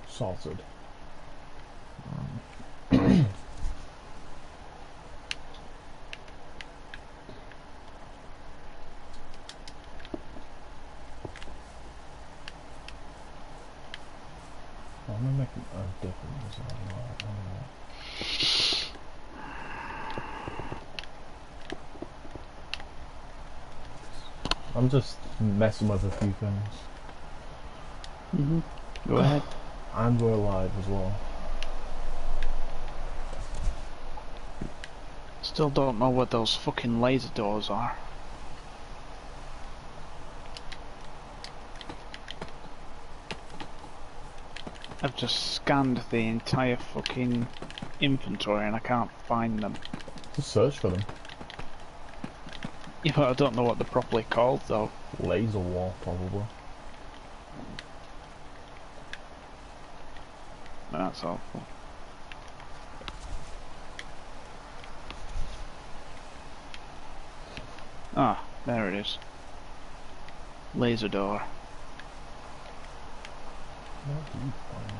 Salted. I'm gonna make a difference. I'm just messing with a few things. Go ahead. And we're live as well. Still don't know what those fucking laser doors are. I've just scanned the entire fucking inventory and I can't find them. Just search for them. Yeah, but I don't know what they're properly called though. Laser wall, probably. That's awful. Ah, there it is. Laser door. Where do you find that?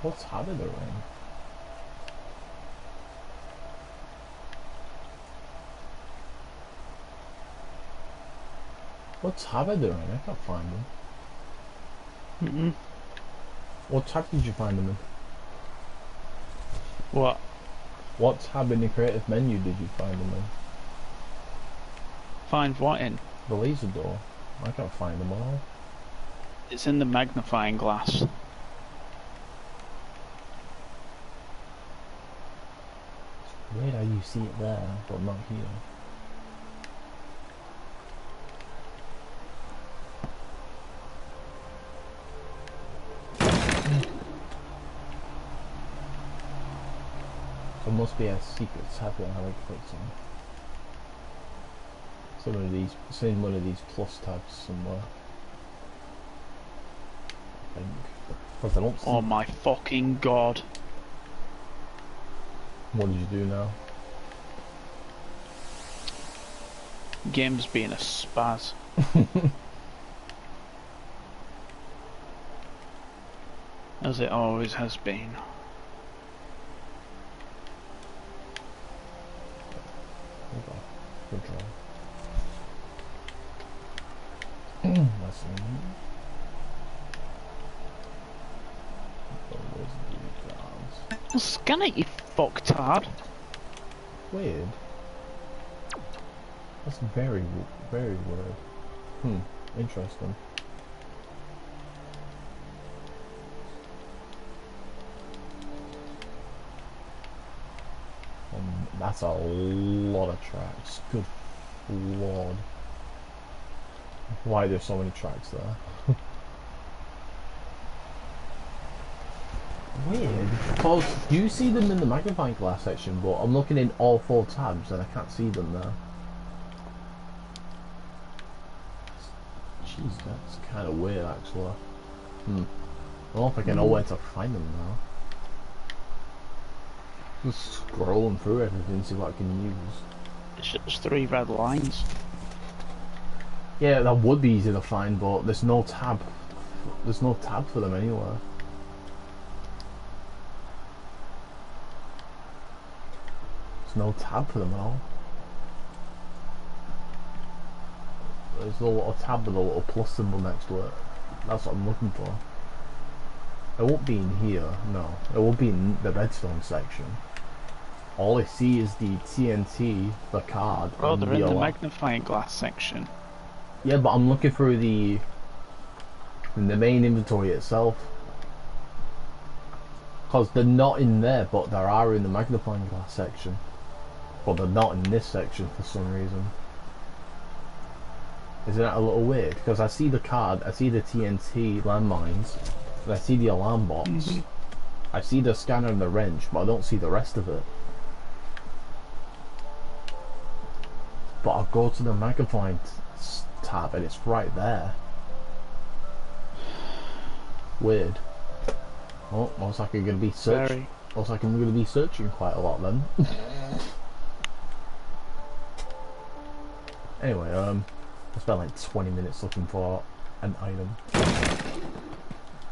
What's habit they're in? What's habit they're in? I can't find them. What tab did you find them in? What? What tab in the creative menu did you find them in? Find what in? The laser door. I can't find them all. It's in the magnifying glass. Weird how you see it there, but not here. There must be a secret tab that I like clicked on. Some of these, it's in one of these plus tabs somewhere. I think. Because I don't see. Oh my fucking god. What did you do now? Game's being a spaz. As it always has been. Okay. Good try. Let's see. Scan it, you fucktard. Weird. That's very, very weird. Interesting. That's a lot of tracks. Good lord. Why there's so many tracks there? Weird. Because you see them in the magnifying glass section, but I'm looking in all 4 tabs and I can't see them there. Jeez, that's kind of weird actually. I don't know if I can know where to find them now. Just scrolling through everything, see what I can use. It's just 3 red lines. Yeah, that would be easy to find, but there's no tab. There's no tab for them anywhere. There's no tab for them at all. There's a little tab with a little plus symbol next to it. That's what I'm looking for. It won't be in here, no. It won't be in the redstone section. All I see is the TNT, the card, Oh, and they're in the DLR. magnifying glass section. Yeah, but I'm looking through in the main inventory itself. Because they're not in there, but there are in the magnifying glass section. But they're not in this section for some reason. Isn't that a little weird? Because I see the card, I see the TNT landmines, and I see the alarm box. I see the scanner and the wrench, but I don't see the rest of it. But I'll go to the magnifying tab and it's right there. Weird. Oh, looks like I'm gonna be searching. Looks like I'm gonna be searching quite a lot then. Anyway, I spent like 20 minutes looking for an item.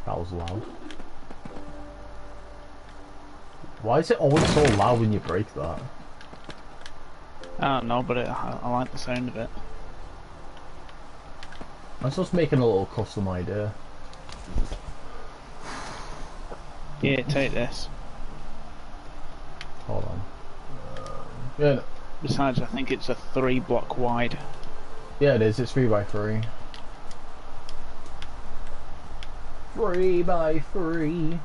That was loud. Why is it always so loud when you break that? I don't know, but I like the sound of it. I'm just making a little custom idea. Yeah, take this. Hold on. Yeah. Besides, I think it's a 3 block wide. Yeah, it is. It's 3x3. 3x3.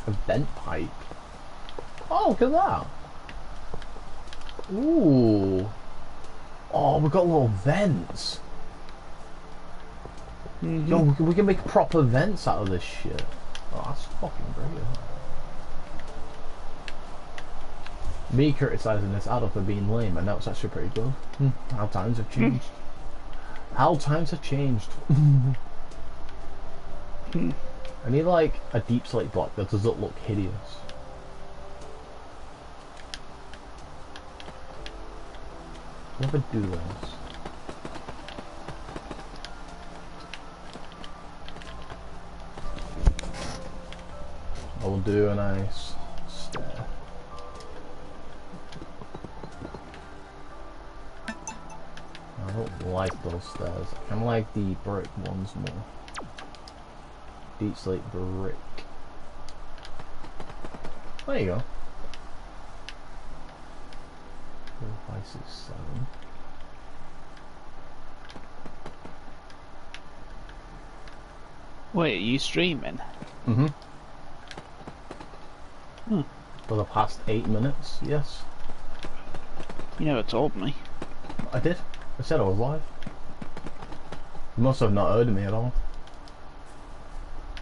A vent pipe. Oh, look at that. Ooh. Oh, we've got little vents. Yo, we can make proper vents out of this shit. Oh, that's fucking brilliant. Me criticising this adult for being lame, and now it's actually pretty good. How times have changed. How times have changed. I need like a deep slate block that doesn't look hideous. Never do this. I will do a nice stair. I don't like those stairs. I kind of like the brick ones more. Deep slate brick. There you go. 4, 5, 6, 7. Wait, are you streaming? For the past 8 minutes, yes. You never told me. I did. I said I was live. You must have not heard of me at all.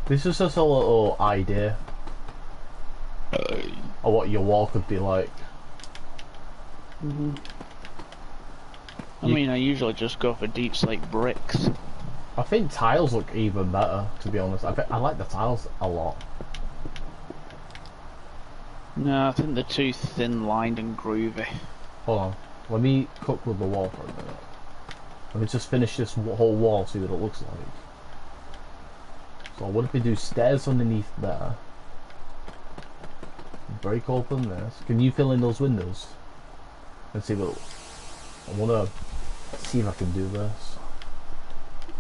This is just a little idea of what your wall could be like. I mean, I usually just go for deep slate bricks. I think tiles look even better, to be honest. I like the tiles a lot. No, I think they're too thin lined and groovy. Hold on. Let me cook with the wall for a minute. Let me just finish this whole wall, see what it looks like. So what if we do stairs underneath there? Break open this. Can you fill in those windows? Let's see what... I want to see if I can do this.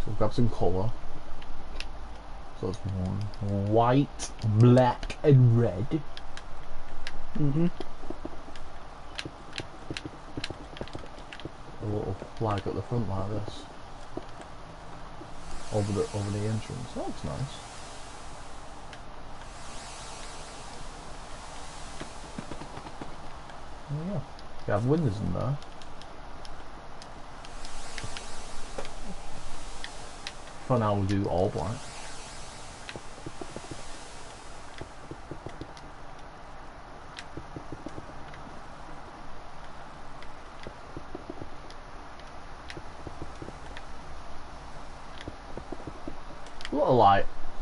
So grab some colour. So it's white, black and red. A little flag at the front like this. Over the entrance. That looks nice. There we go. You have windows in there. For now we'll do all black.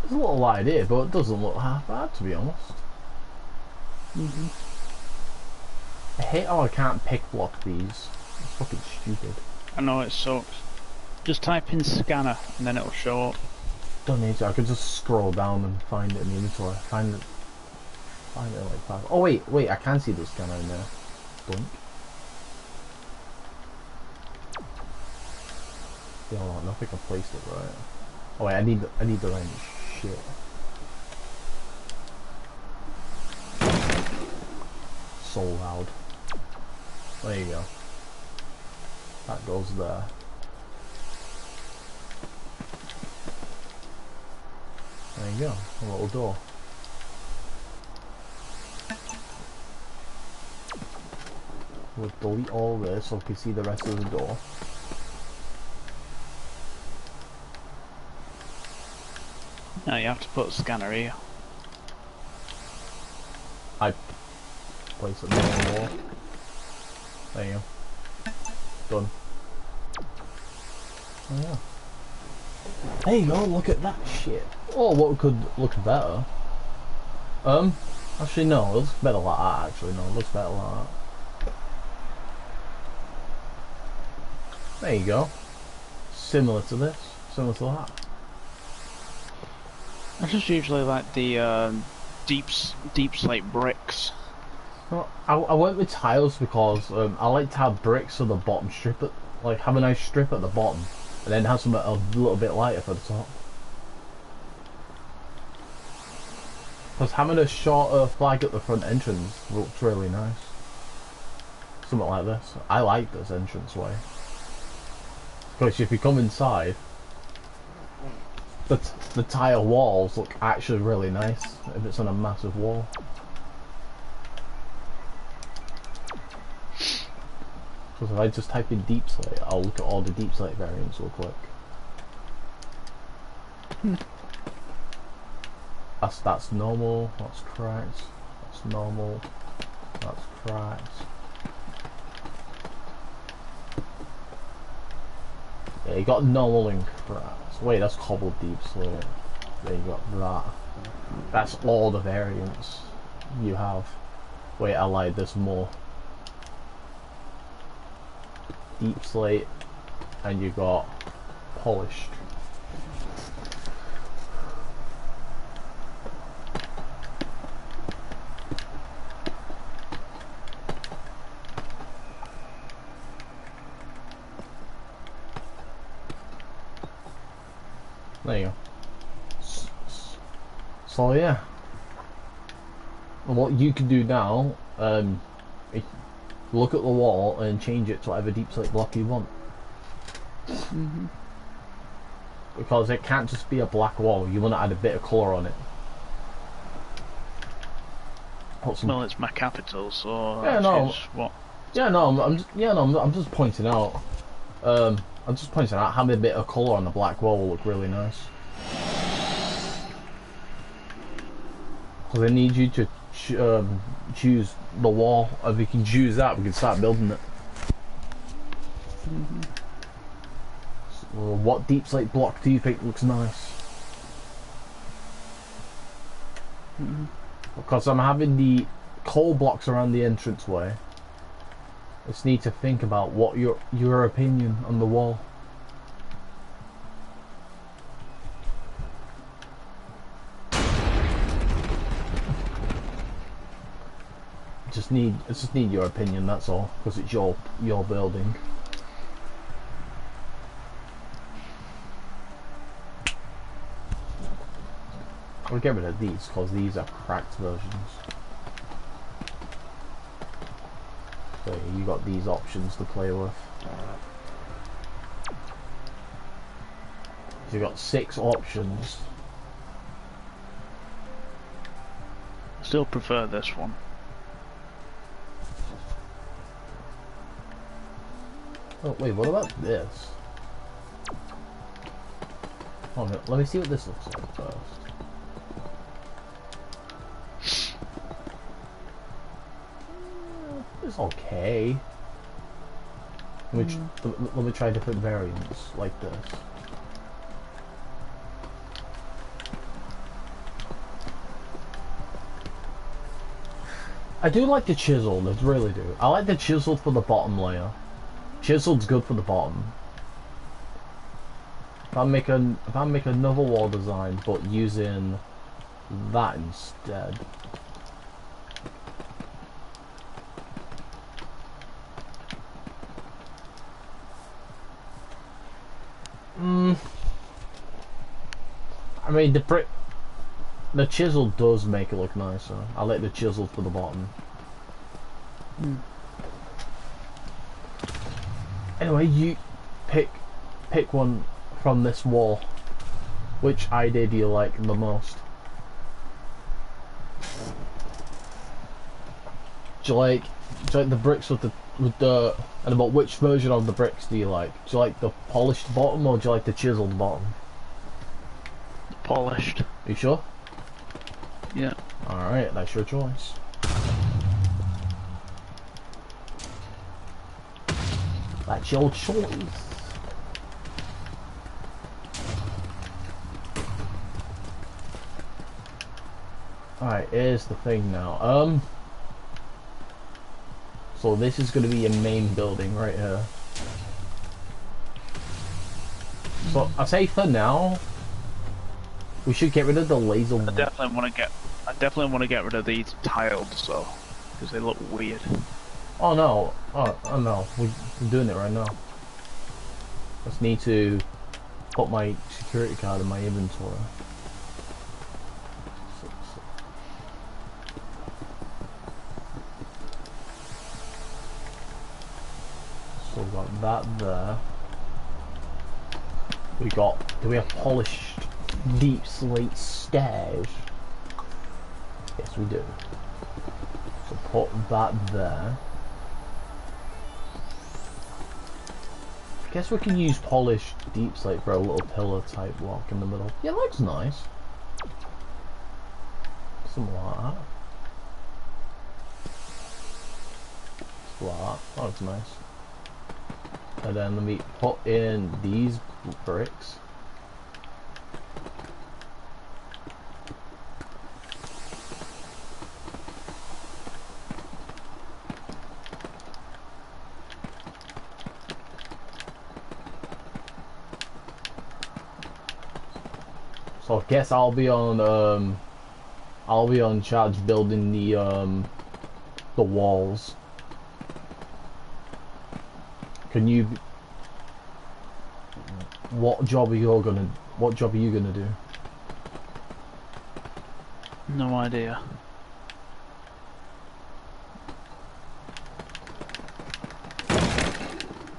It's a little light here, but it doesn't look half bad, to be honest. I hate how I can't pick block these. It's fucking stupid. I know it sucks. Just type in scanner and then it'll show up. Don't need to. I could just scroll down and find it in the inventory. Find it in like 5. Oh wait, I can see the scanner in there. Blink. Yeah, hold on, I think I placed it right. Oh wait, I need the range. Shit. So loud. There you go. That goes there. There you go, a little door. We'll delete all this so we can see the rest of the door. No, you have to put a scanner here. I place it on the wall. There you go. Done. Oh yeah. There you go, look at that shit. Oh, what could look better? Actually no, it looks better like that actually, no, it looks better like that. There you go. Similar to this, similar to that. I just usually like the deep slate bricks. Well, I went with tiles because I like to have bricks on the bottom strip, like have a nice strip at the bottom, and then have something a little bit lighter for the top. Because having a shorter flag at the front entrance looks really nice. Something like this. I like this entranceway. Because if you come inside, the tile walls look actually really nice if it's on a massive wall. Because if I just type in deep slate, I'll look at all the deep slate variants real quick. That's normal, that's cracked, that's normal, that's cracked. Yeah, you got normal and cracked. Wait, that's cobbled deep slate. There you got that. That's all the variants you have. Wait, I like this more. Deep slate, and you got polished. There you go. So yeah, what you can do now, look at the wall and change it to whatever deep slate block you want. Because it can't just be a black wall. You want to add a bit of colour on it. Well, it's my capital, so yeah, no. what? Yeah, no, I'm just pointing out. I'm just pointing out having a bit of colour on the black wall will look really nice. Because I need you to choose the wall. If we can choose that, we can start building it. So what deep slate block do you think looks nice? Because I'm having the coal blocks around the entranceway. Just need to think about what your opinion on the wall. I just need your opinion, that's all, because it's your building. I'll get rid of these because these are cracked versions. So you got these options to play with. So you got 6 options. Still prefer this one. Oh wait, what about this? Oh, no, let me see what this looks like first. It's okay. Let me try different variants like this. I do like the chiseled, I really do. I like the chiseled for the bottom layer. Chiseled's good for the bottom. If I make another wall design, but using that instead. I mean, the chisel does make it look nicer. I like the chisel for the bottom. Anyway, you pick one from this wall. Which idea do you like the most? Do you like the bricks with the and about which version of the bricks do you like? Do you like the polished bottom or do you like the chiseled bottom? Polished. Are you sure? Yeah. Alright, that's your choice. That's your choice. Alright, here's the thing now. So this is going to be a main building right here. So I say for now, we should get rid of the laser. I definitely want to get rid of these tiles though, because they look weird. Oh no! Oh no! We're doing it right now. Just need to put my security card in my inventory. So we got that there. Do we have polished deep slate stairs? Yes, we do. So put that there. I guess we can use polished deep slate for a little pillar type block in the middle. Yeah, that looks nice. Something like that. Like that. That looks nice. And then let me put in these bricks. So I guess I'll be on charge building the walls. Can you? What job are you gonna do? No idea.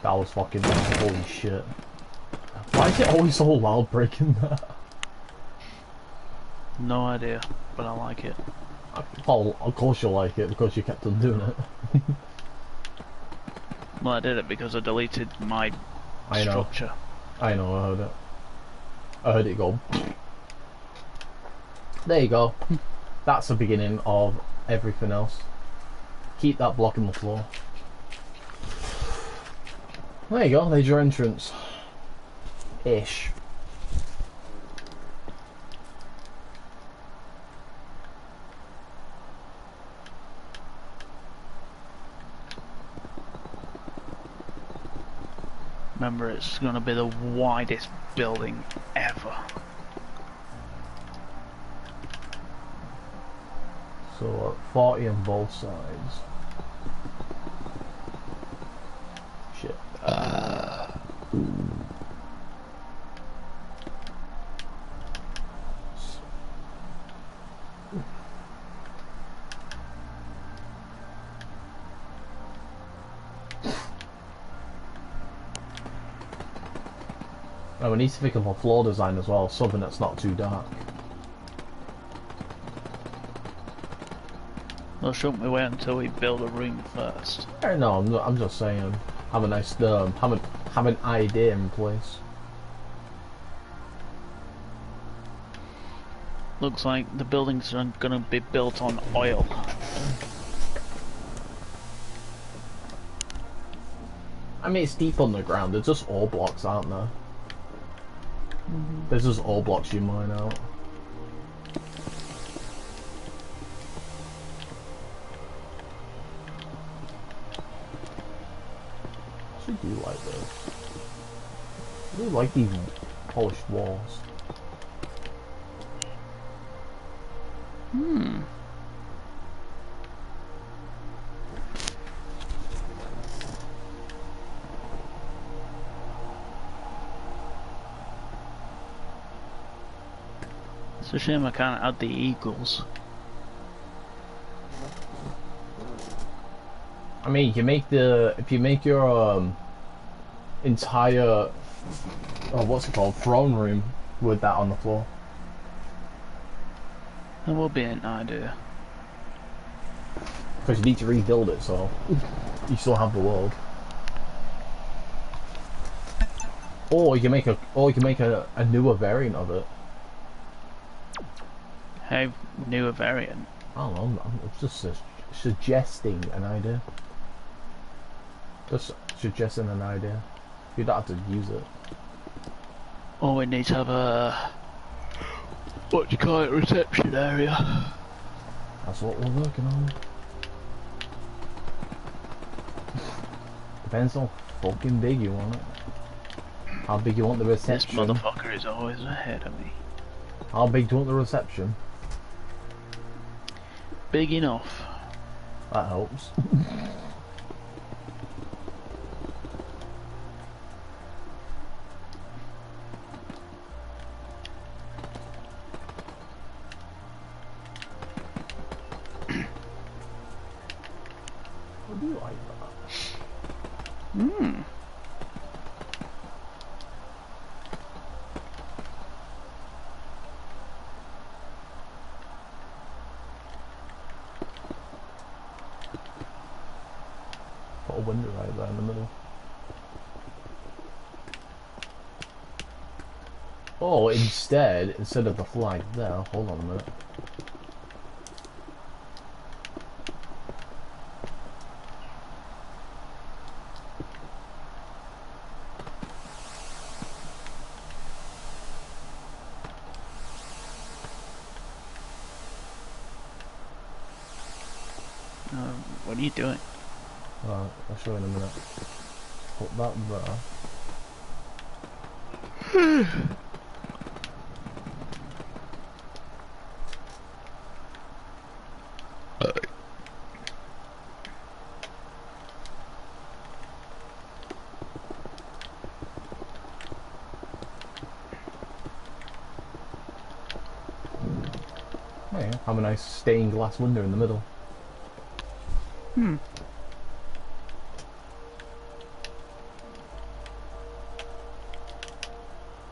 That was fucking holy shit. Why is it always so loud breaking that? No idea, but I like it. Oh, of course you like it because you kept on doing it. Well, I did it because I deleted my structure. I know, I heard it. I heard it go. There you go. That's the beginning of everything else. Keep that block in the floor. There you go, there's your entrance. Ish. Remember, it's going to be the widest building ever. So 40 on both sides. Shit. Oh, we need to think of a floor design as well, something that's not too dark. Well, shouldn't we wait until we build a room first? No, I'm just saying, have a nice have an idea in place. Looks like the buildings are going to be built on oil. I mean, it's deep underground. They're just ore blocks, aren't there? There's just ore blocks you mine out. I actually do like this. I really like these polished walls. It's a shame I can't add the eagles. I mean, if you make your entire what's it called, throne room with that on the floor. That would be an idea. Because you need to rebuild it, so you still have the world. Or you can make a newer variant of it. How newer variant? I don't know. I'm just suggesting an idea. Just suggesting an idea. You don't have to use it. Or we need to have a what do you call it, reception area. That's what we're working on. Depends how fucking big you want it. How big you want the reception? This motherfucker is always ahead of me. How big do you want the reception? Big enough. That helps. I do like that. Hmm. Put a window right there in the middle. Oh, instead of the flag there, hold on a minute. What are you doing? Right, I'll show you in a minute. Put that there. Oh yeah, have a nice stained glass window in the middle. Hmm.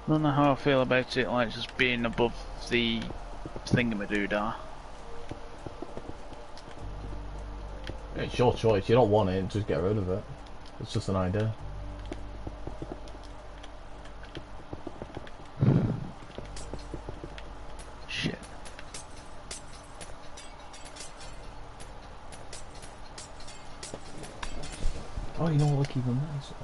I don't know how I feel about it, like just being above the thingamadoodah. It's your choice. You don't want it, just get rid of it. It's just an idea. Shit. Oh, you know what? Look even nicer.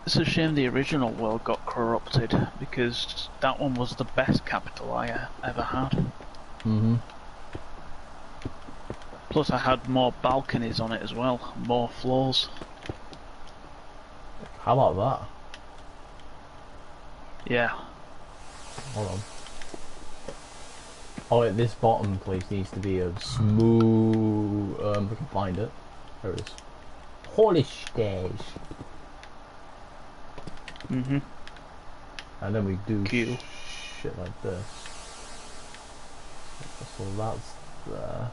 It's a shame the original world got corrupted, because that one was the best capital I ever had. Mm-hmm. Plus I had more balconies on it as well, more floors. How about that? Yeah. Hold on. Oh, wait, this bottom place needs to be a smooth. If I can find it. There it is. Holy stairs. Mm-hmm. And then we do Cool. shit like this. So that's there.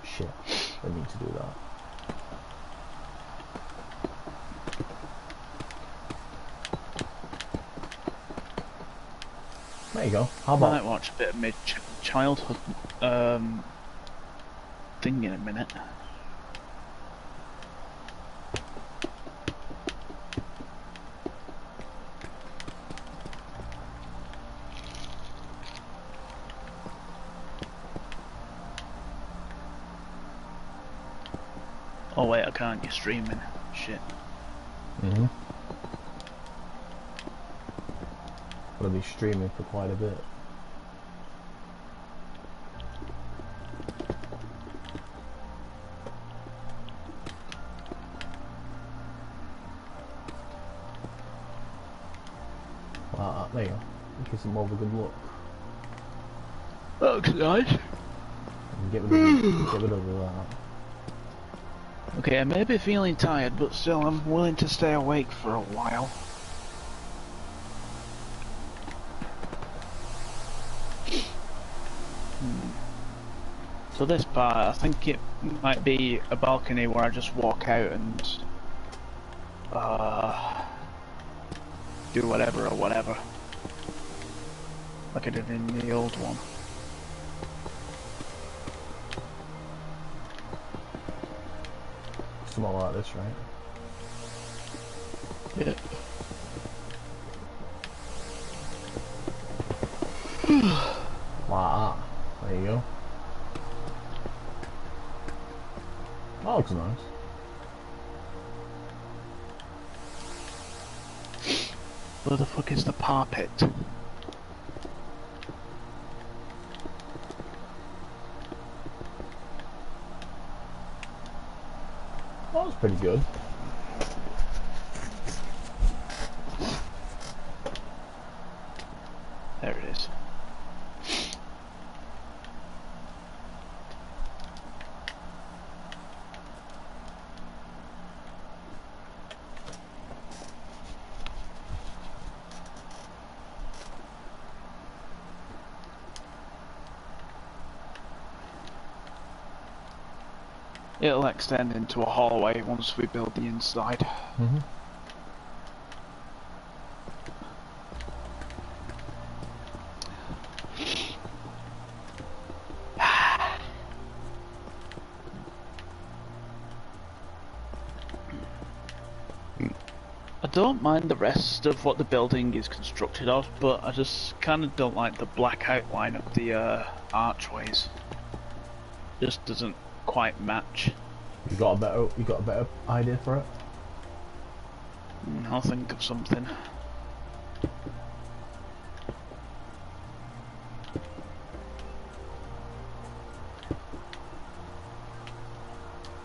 Shit, I need to do that. There you go. How I about might watch a bit of mid-childhood thing in a minute. Oh wait, I can't, you're streaming. Shit. Mm-hmm. Gonna be streaming for quite a bit. There you go. Gives them more of a good look. That looks nice. And get rid of that. Okay, I may be feeling tired, but still I'm willing to stay awake for a while. So this part, I think it might be a balcony where I just walk out and do whatever or whatever, like I did in the old one. Something like this, right? Yeah. Like that. There you go. That looks nice. Where the fuck is the parpet? That was pretty good. There it is. It'll extend into a hallway once we build the inside. Mm-hmm. I don't mind the rest of what the building is constructed of, but I just kind of don't like the black outline of the archways. Just doesn't quite match. You got a better idea for it? I'll think of something.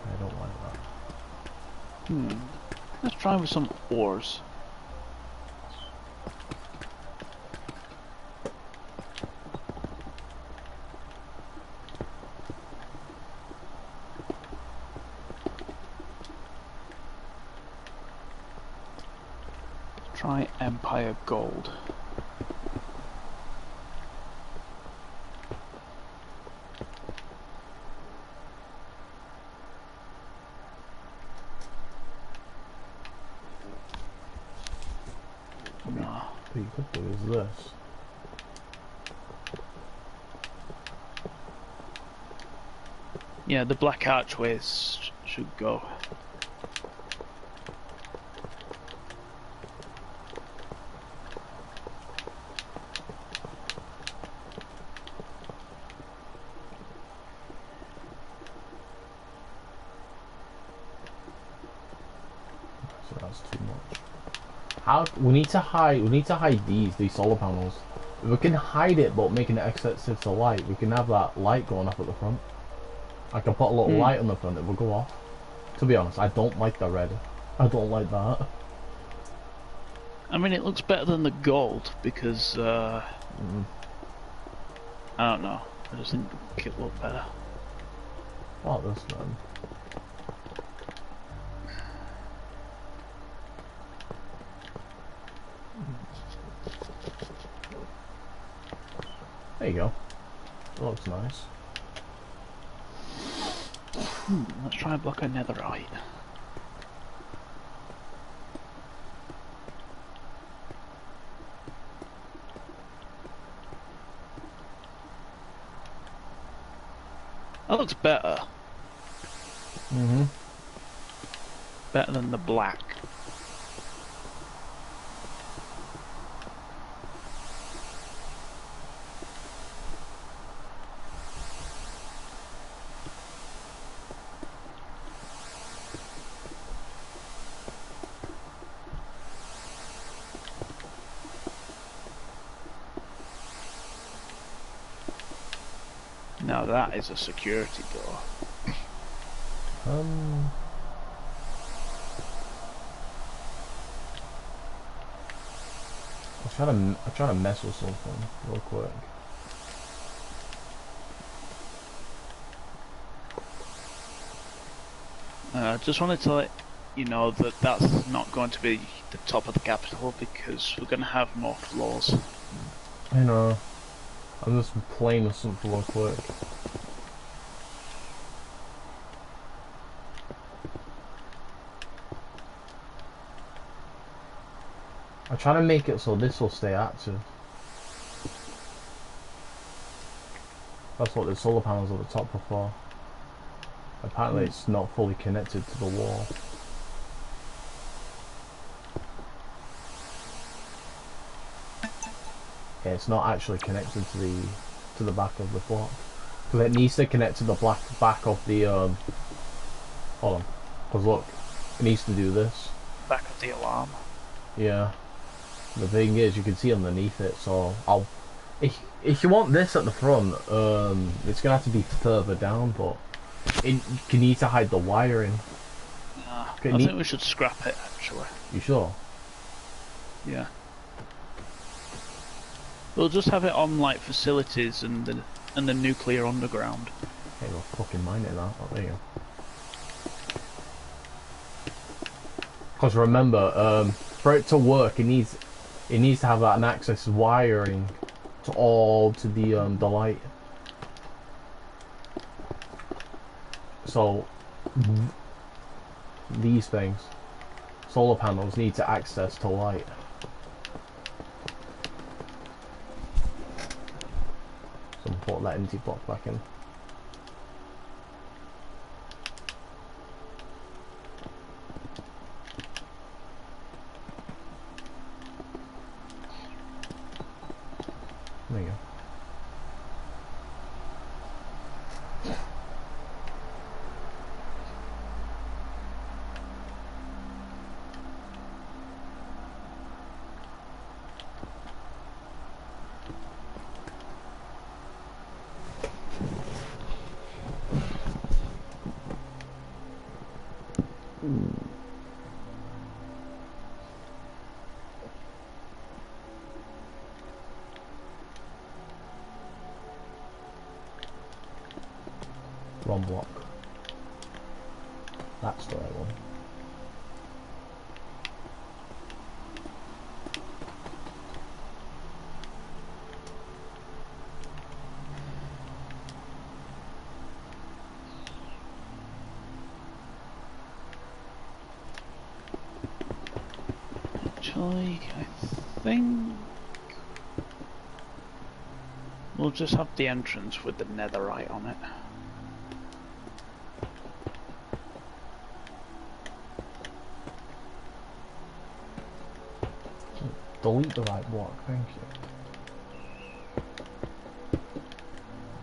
I don't like that. Let's try with some ores. Try Empire Gold. No. What you could do is this. Yeah, the black archways should go. So that's too much. How we need to hide these solar panels. If we can hide it but making it excessive to light, we can have that light going off at the front. I can put a little light on the front, it will go off. To be honest, I don't like the red. I don't like that. I mean, it looks better than the gold because I don't know. I just think it looked better. Oh, this man. There you go. That looks nice. Let's try a block of netherite. That looks better. Better than the black. Now that is a security door. I'm trying to mess with something real quick. I just wanted to let you know that that's not going to be the top of the capital because we're going to have more floors. I know. I'm just playing with something real quick. I'm trying to make it so this will stay active. That's what the solar panels at the top are for. Apparently it's not fully connected to the wall. Yeah, it's not actually connected to the back of the block. Because it needs to connect to the back of the hold on. Because look, it needs to do this. Back of the alarm. Yeah. The thing is, you can see underneath it, so if you want this at the front, it's gonna have to be further down, but you need to hide the wiring. Nah, I think we should scrap it actually. You sure? Yeah. We'll just have it on like facilities and the nuclear underground. Hey, we'll fucking mind it that. Oh, there you go. Because remember, for it to work, it needs to have an access wiring to the light. So these things, solar panels, need to access to light. So we'll put that empty block back in. There you go. Wrong block. That's the right one. Actually, I think we'll just have the entrance with the netherite on it. Delete the right block, thank you.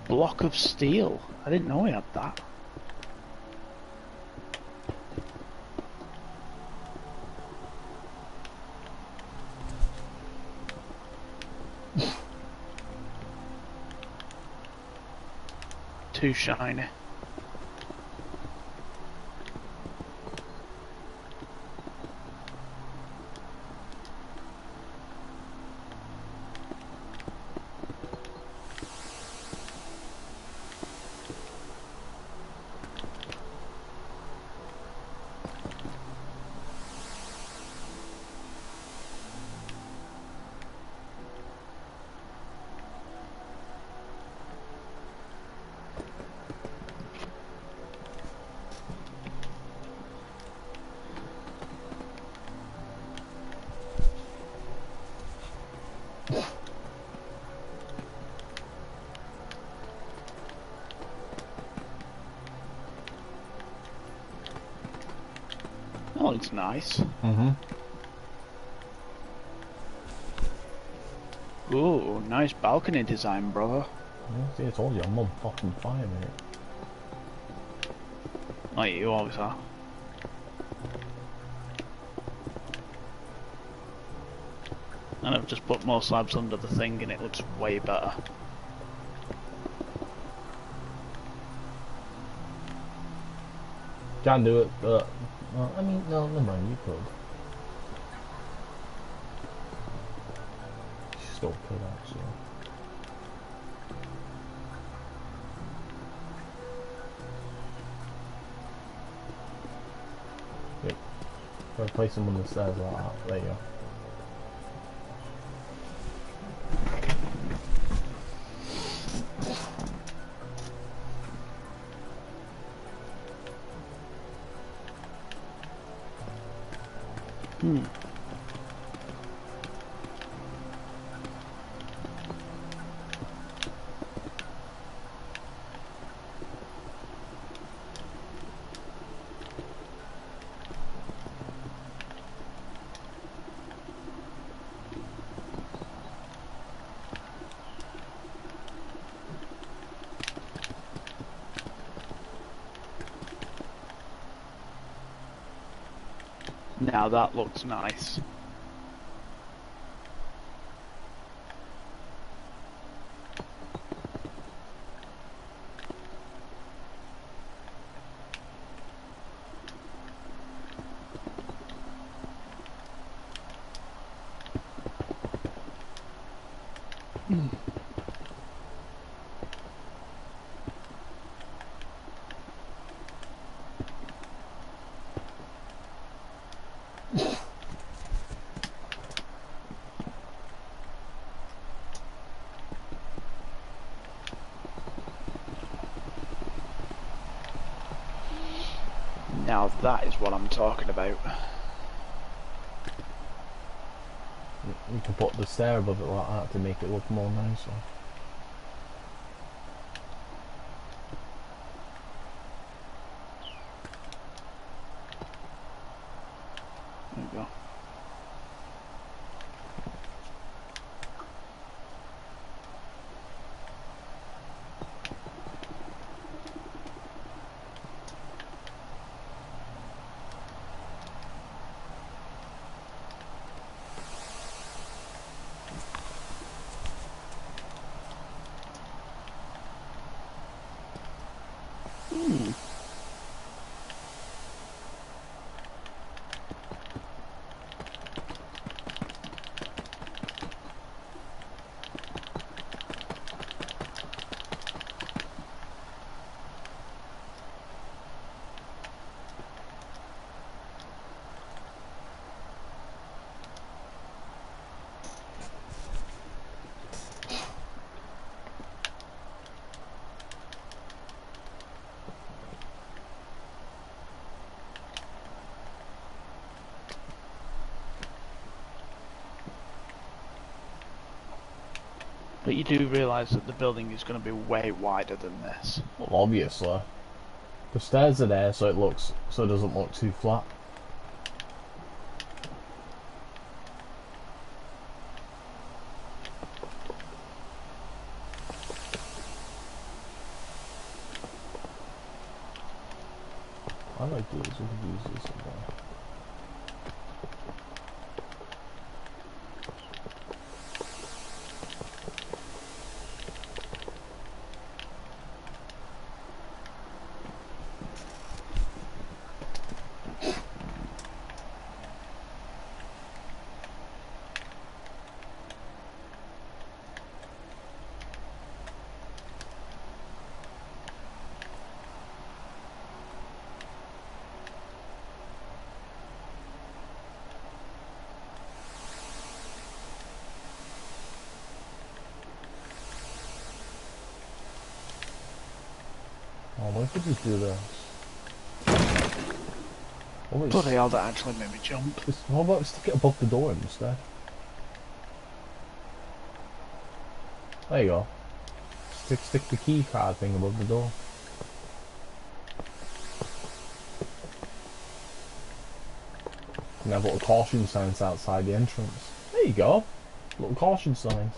Block of steel. I didn't know we had that. Too shiny. That looks nice. Ooh, nice balcony design, brother. Yeah, see, I told you, I'm on fucking fire, mate. Like you always are. And I've just put more slabs under the thing and it looks way better. Can't do it, but well, I mean, no, never mind. You could. You still could actually. So place them on the stairs like that. There you go. Now that looks nice. Now that is what I'm talking about. You can put the stair above it like that to make it look more nicer. There we go. But you do realise that the building is going to be way wider than this. Well, obviously. The stairs are there so it doesn't look too flat. I like these, we could use these somewhere. Oh, what if we just do this? Bloody hell, that actually made me jump. How about we stick it above the door instead? There you go. Stick the key card thing above the door. And have little caution signs outside the entrance. There you go. Little caution signs.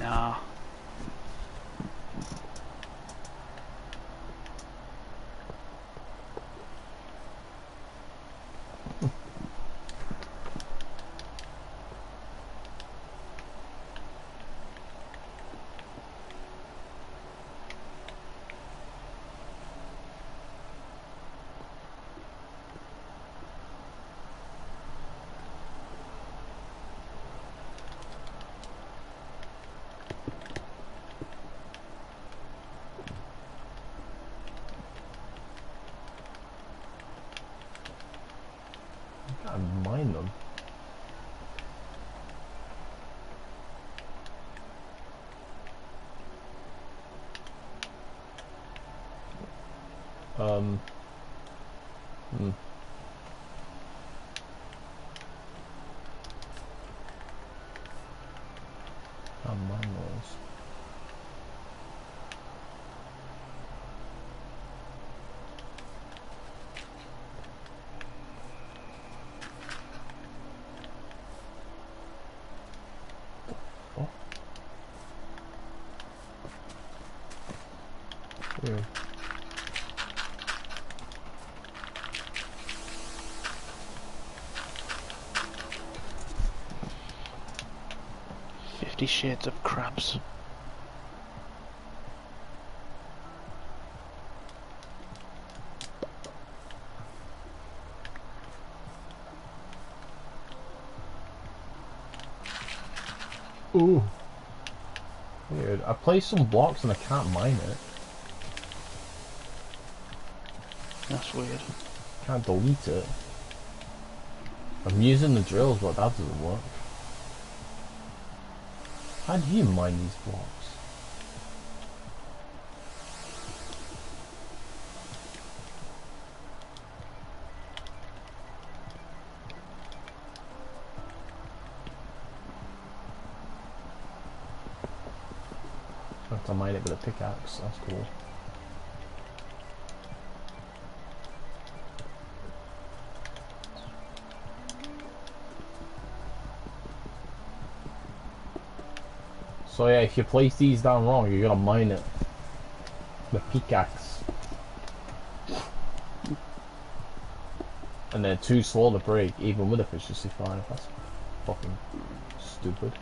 Nah. Um. Hmm. Can't mind those. Oh. Weird. Shades of crabs. Ooh. Weird. I placed some blocks and I can't mine it. That's weird. Can't delete it. I'm using the drills, but that doesn't work. How do you mine these blocks? I have to mine it with a pickaxe, that's cool. So yeah, if you place these down wrong, you're gonna mine it. The pickaxe. And they're too slow to break, even with efficiency 5. That's fucking stupid.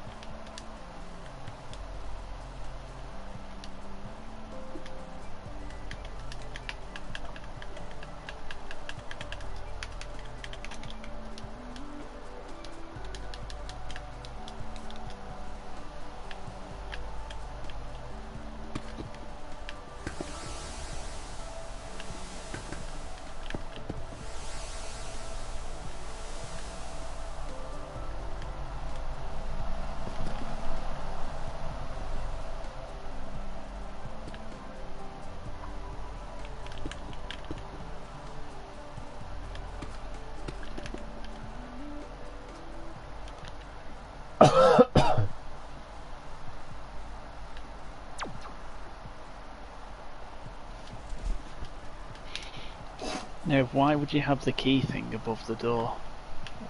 Now, why would you have the key thing above the door?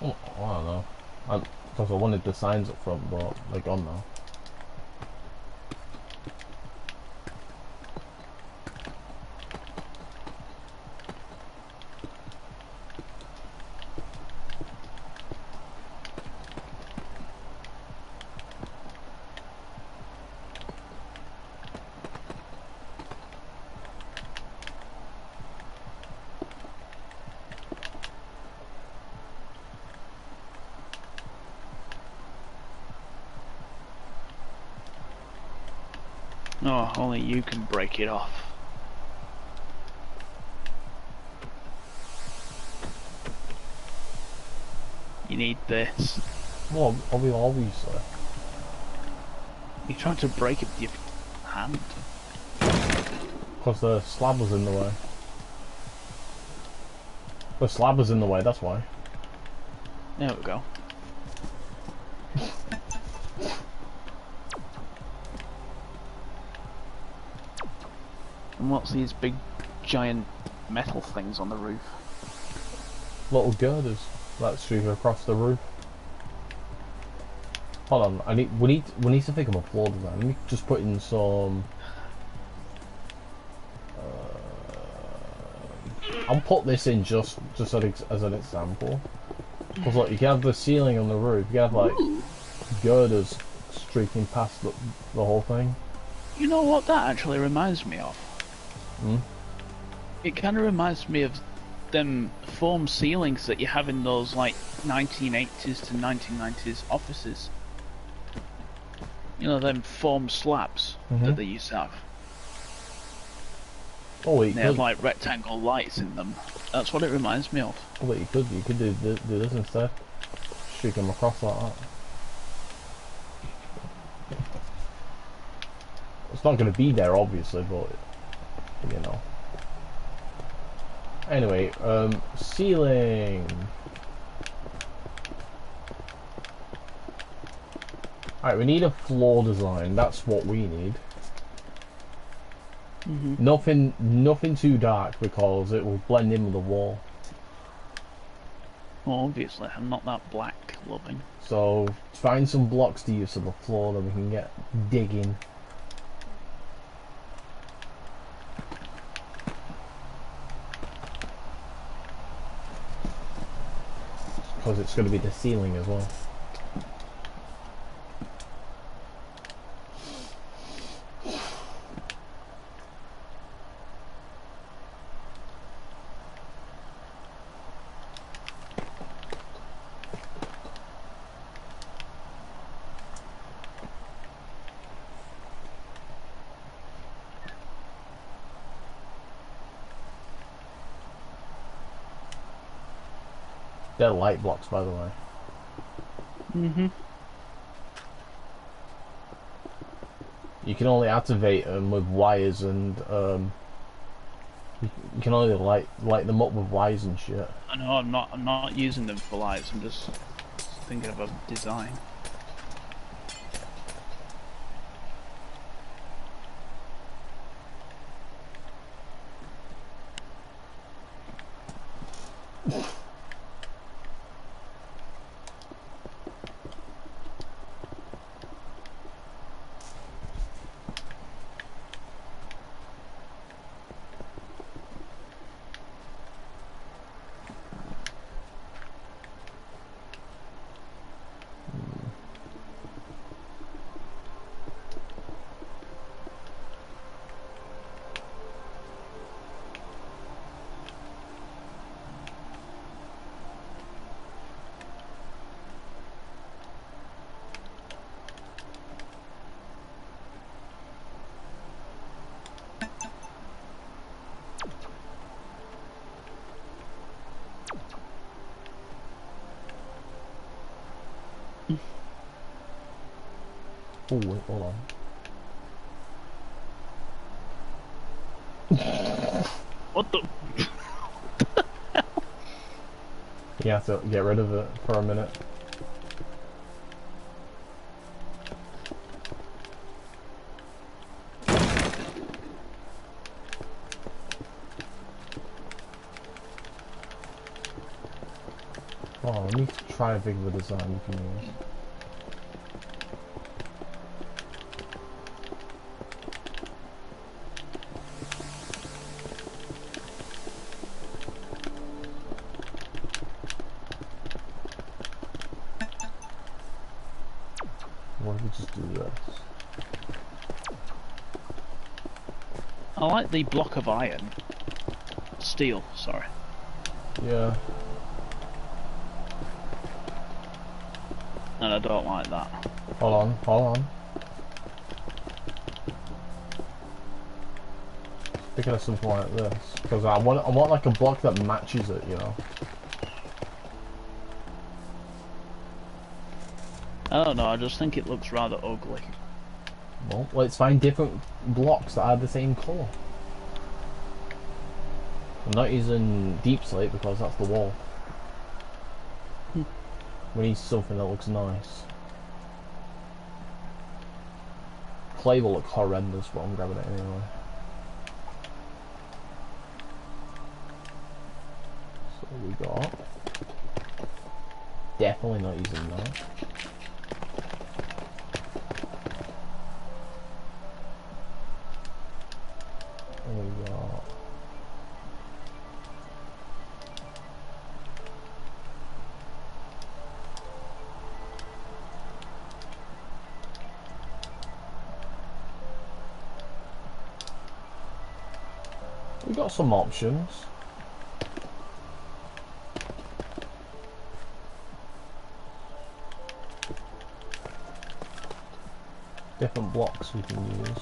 Oh, I don't know. Because I wanted the signs up front, but they're gone now. Oh, only you can break it off. You need this. Well, obviously. You're trying to break it with your hand. Because the slab was in the way. The slab was in the way, that's why. There we go. And what's these big, giant metal things on the roof? Little girders that streak across the roof. Hold on, we need to think of a floor design. Let me just put in some. I'll put this in just as an example. Because look, you can have the ceiling on the roof. You can have like girders streaking past the whole thing. You know what that actually reminds me of? Hmm? It kind of reminds me of them foam ceilings that you have in those like 1980s to 1990s offices. You know, them foam slabs that they used to have. Oh wait, they have like rectangle lights in them. That's what it reminds me of. Oh wait, you could do this instead. Streak them across like that. It's not going to be there obviously, but you know. Anyway, ceiling. Alright, we need a floor design. That's what we need. Nothing too dark because it will blend in with the wall. Well, obviously, I'm not that black loving. So find some blocks to use on the floor, then we can get digging. Because it's going to be the ceiling as well. They're light blocks, by the way. You can only activate them with wires, and you can only light them up with wires and shit. I know I'm not using them for lights. I'm just thinking of a design. Oh wait, hold on. What the? You have to get rid of it for a minute. Oh, let me try to think of a design we can use. What if we just do this? I like the block of iron. Steel, sorry. Yeah. And I don't like that. Hold on. Thinking of something like this, because I want like a block that matches it, you know. I don't know, I just think it looks rather ugly. Well, let's find different blocks that are the same colour. I'm not using deep slate because that's the wall. We need something that looks nice. Clay will look horrendous, but I'm grabbing it anyway. So we got... Definitely not using that. And we got... We got some options. Different blocks we can use.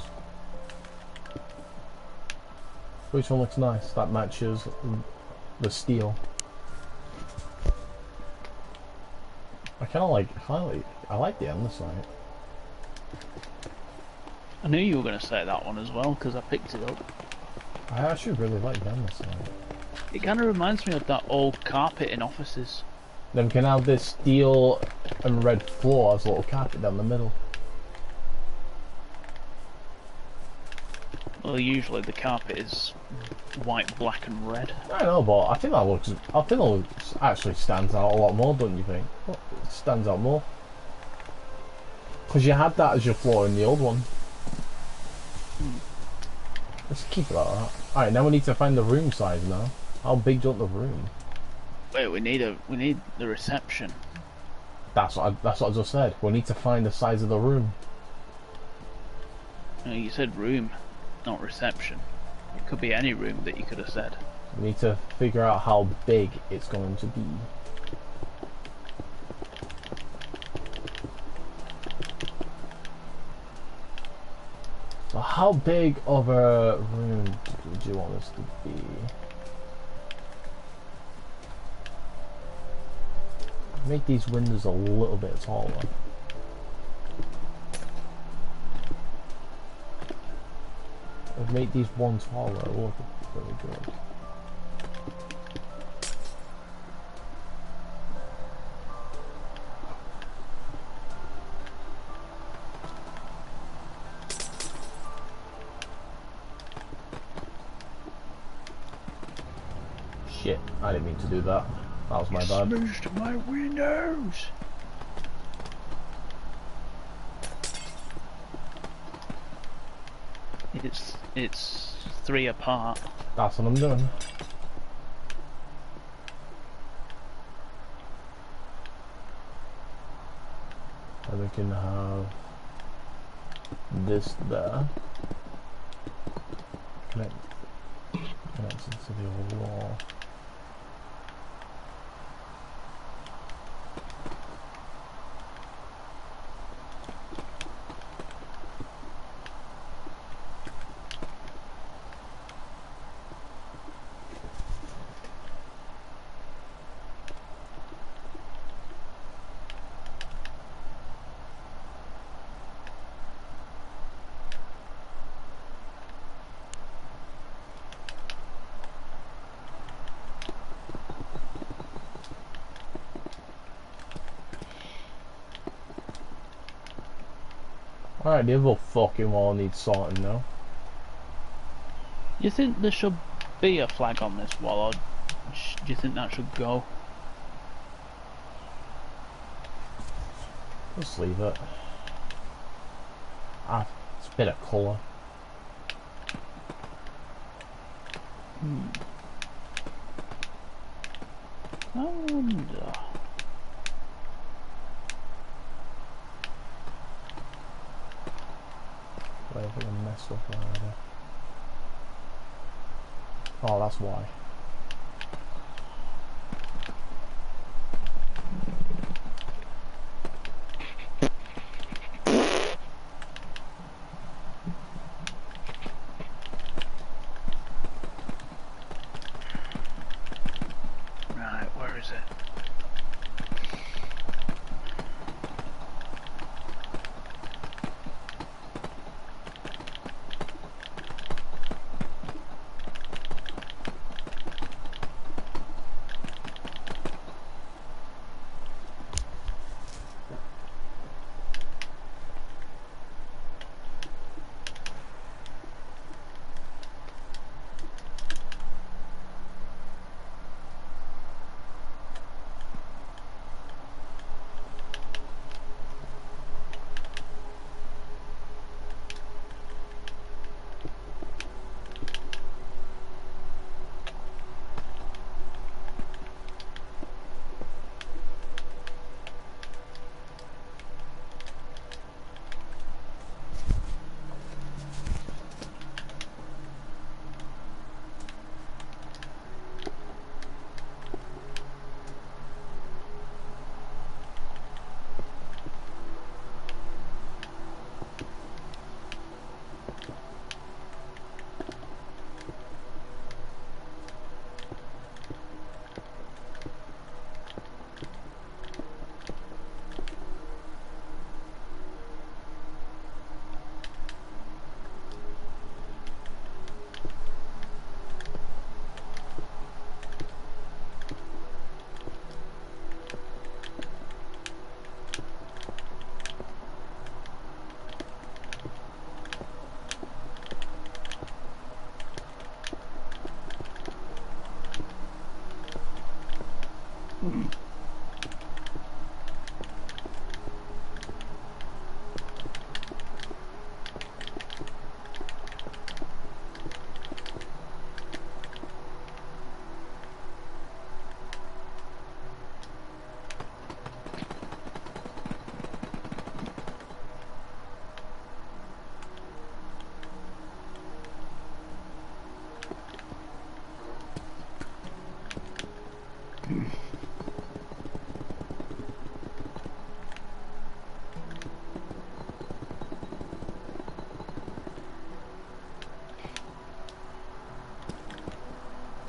Which one looks nice? That matches the steel. I like the andesite. I knew you were going to say that one as well, because I picked it up. I actually really like the andesite. It kind of reminds me of that old carpet in offices. Then we can have this steel and red floor as a little carpet down the middle. Well, usually the carpet is white, black, and red. I know, but I think that looks. I think that looks, actually stands out a lot more, don't you think? Well, it stands out more. Because you had that as your floor in the old one. Let's keep it like that. Alright, now we need to find the room size now. How big do you want the room? Wait, we need the reception. That's what I just said. We need to find the size of the room. No, you said room, not reception. It could be any room that you could have said. We need to figure out how big it's going to be. So how big of a room do you want this to be? Make these windows a little bit taller. Make these one taller. Look, very good. Shit, I didn't mean to do that. That was my bad. Smooshed my windows. It's 3 apart. That's what I'm doing. And we can have this there. Connects into the wall. Alright, the other fucking wall needs sorting now. You think there should be a flag on this wall, or do you think that should go? Just leave it. Ah, it's a bit of colour. I wonder. Wait, I messed up already. Oh, that's why. Right, where is it?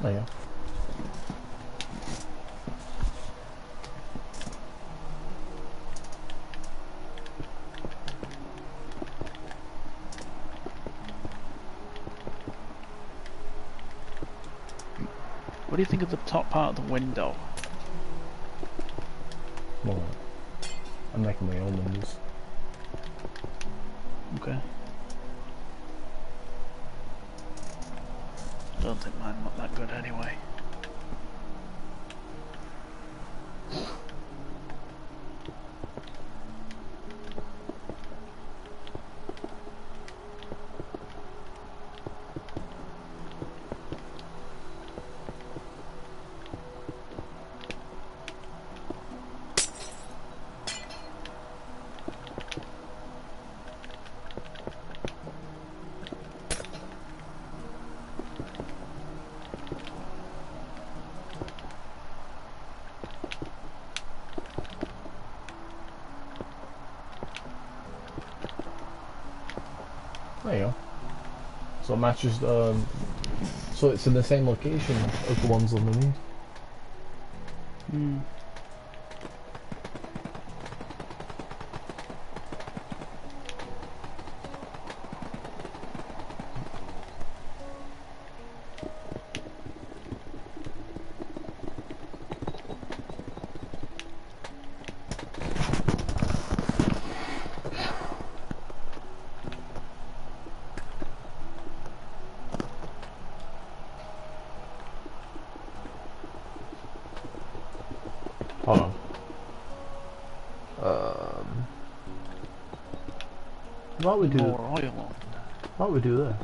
Oh yeah. What do you think of the top part of the window? Well, I'm making my own ones. Okay. I don't think mine look that good anyway. There you go. So it matches, so it's in the same location as the ones underneath. Hmm. Hold on. Um, why don't we do? More oil on. Why don't we do this?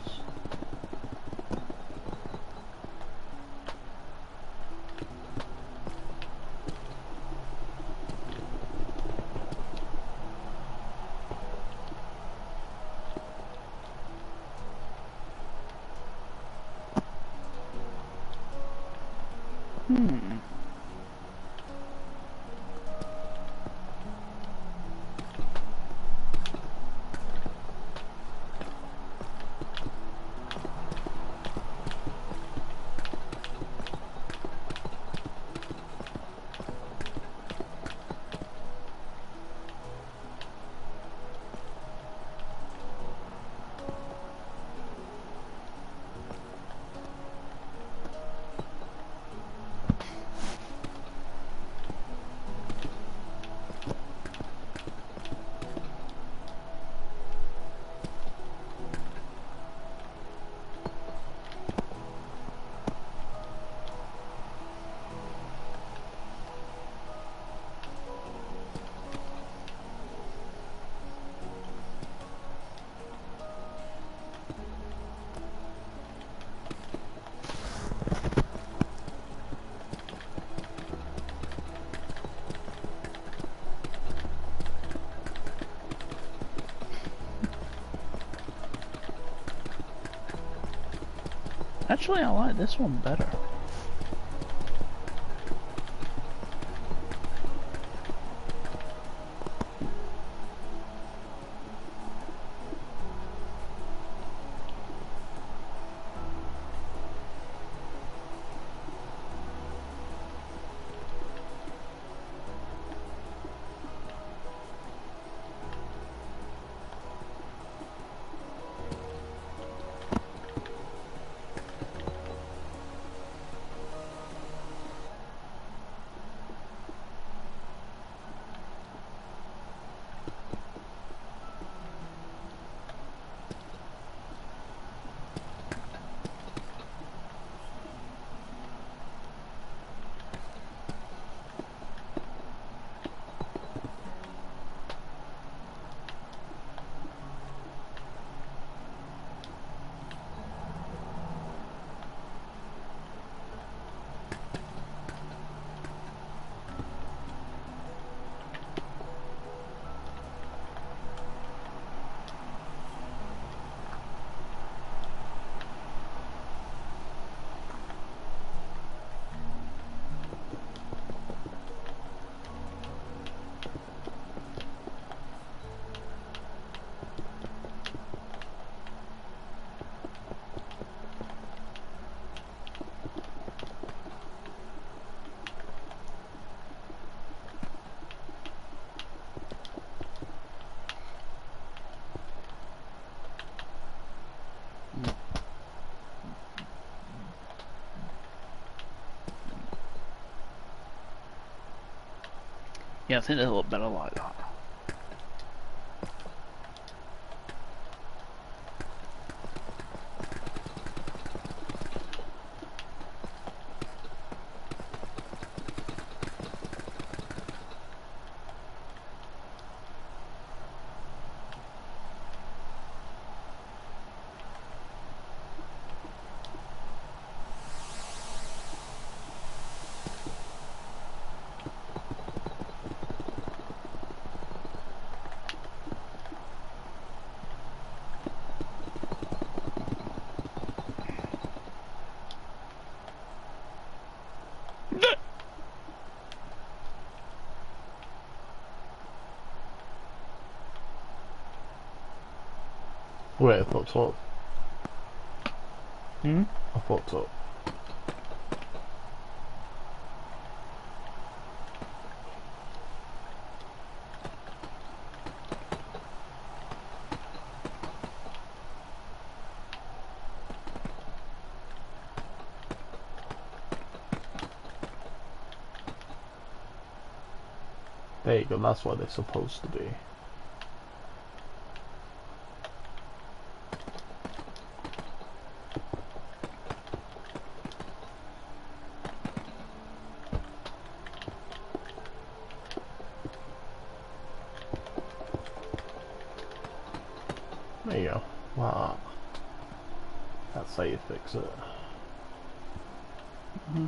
Hmm. Actually, I like this one better. Yeah, I think they look better like that. Wait, I fucked up. Hmm? I fucked up. There you go, that's what they're supposed to be. There you go. Wow. That's how you fix it. Mm-hmm.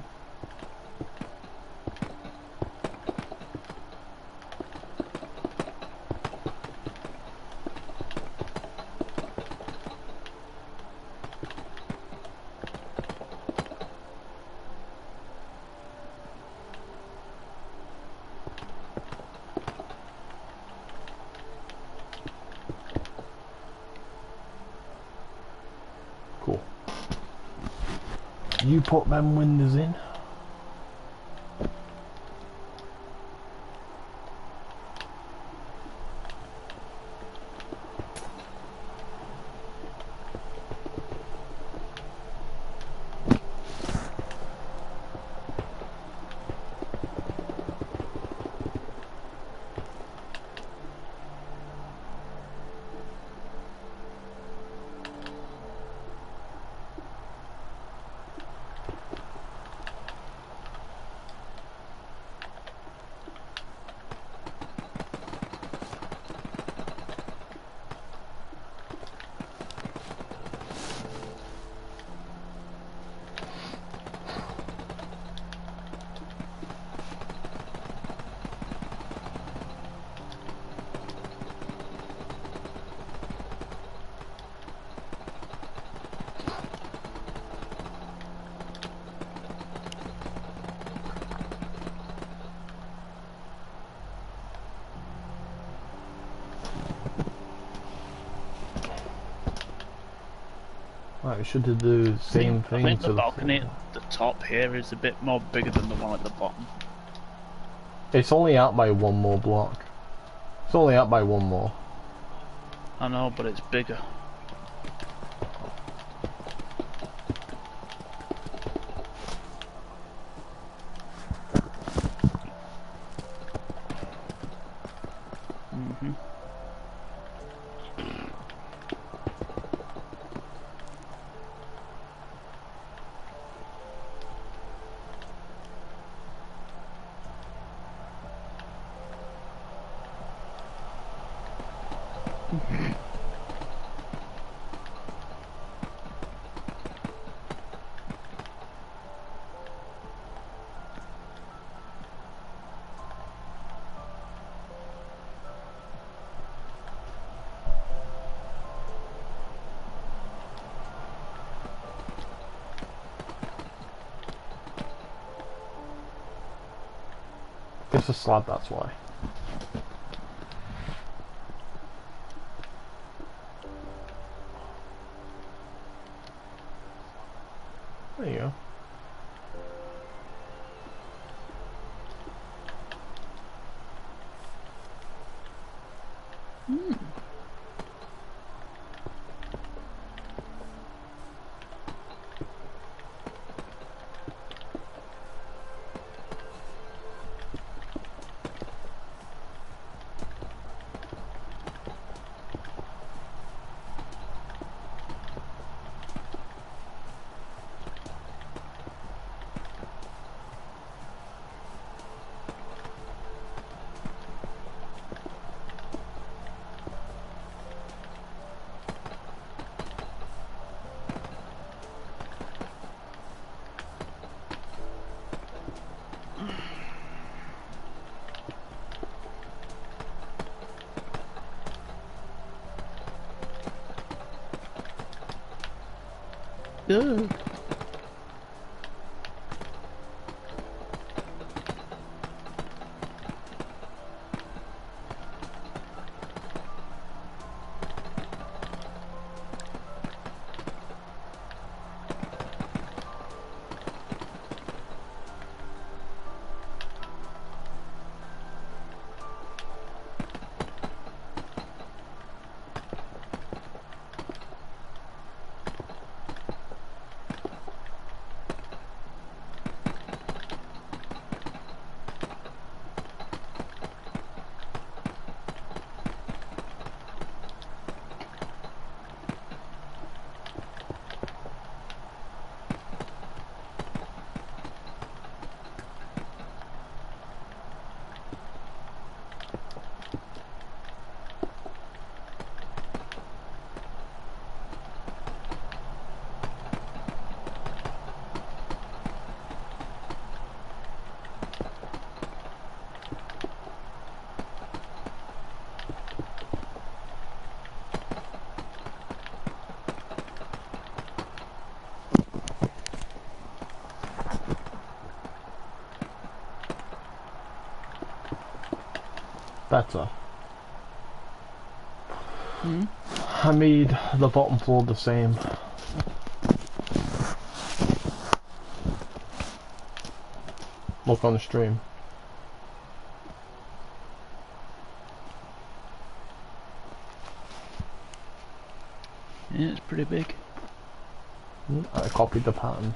Cool. You put them windows in. Right, we should do the same thing I think to the the balcony floor. at the top here is a bit more bigger than the one at the bottom. It's only out by one more block. It's only out by one more. I know, but it's bigger. Mm-hmm. It's a slab, that's why. There you go. Ugh. Better. Hmm? I made the bottom floor the same. Look on the stream. Yeah, it's pretty big. I copied the pattern.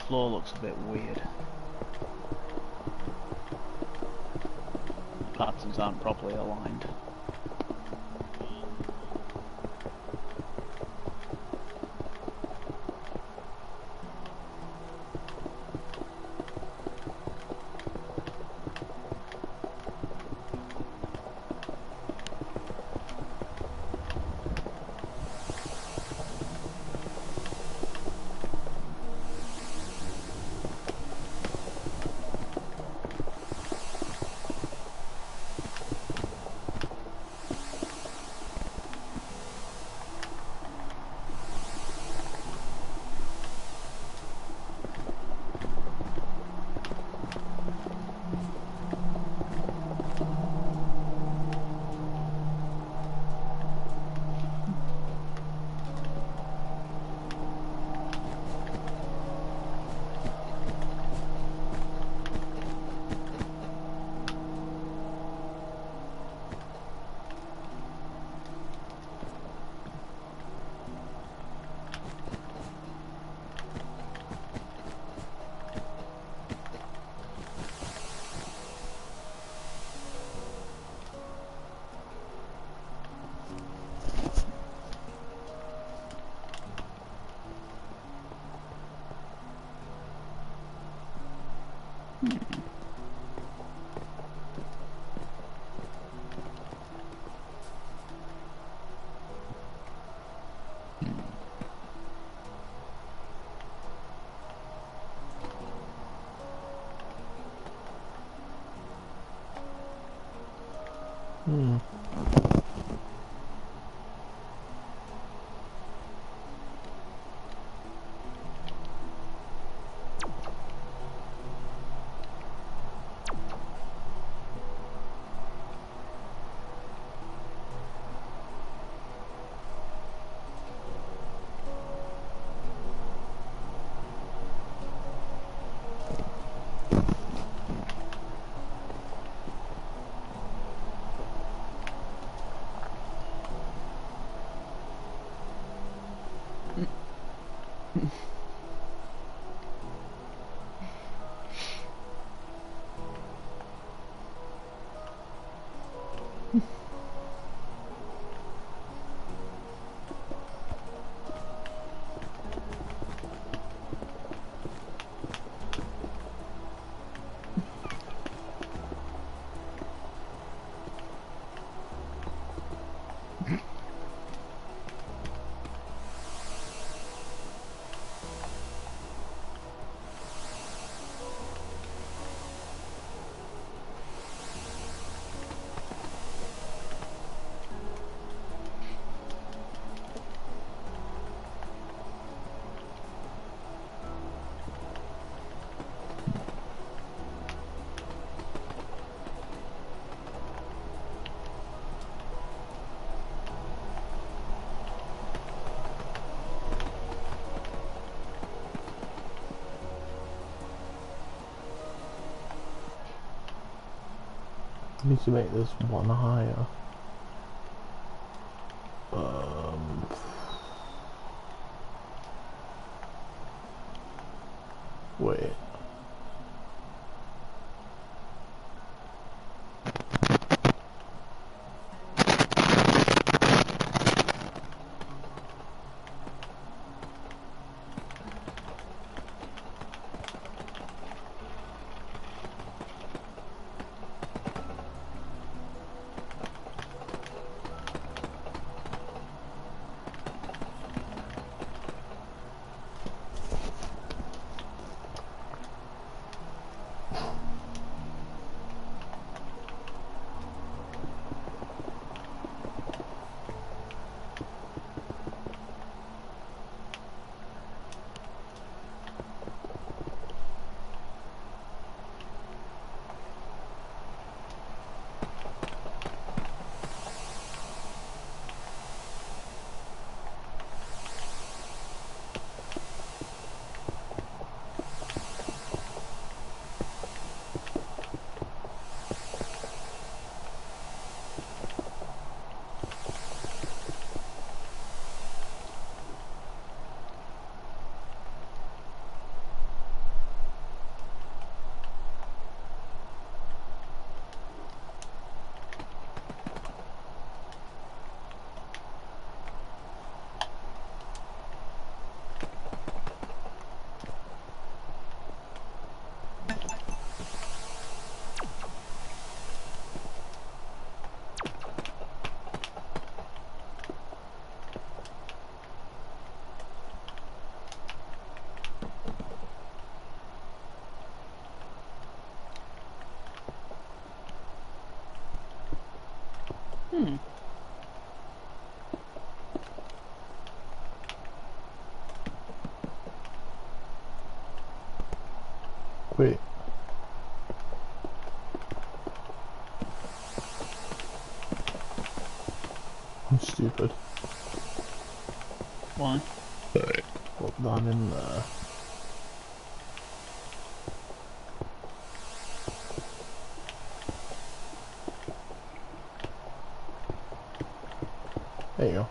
floor looks a bit weird. Patterns aren't properly aligned. Hmm. I need to make this one higher. Wait. Hmm. Wait. I'm stupid. Why? Put that in there. There you go.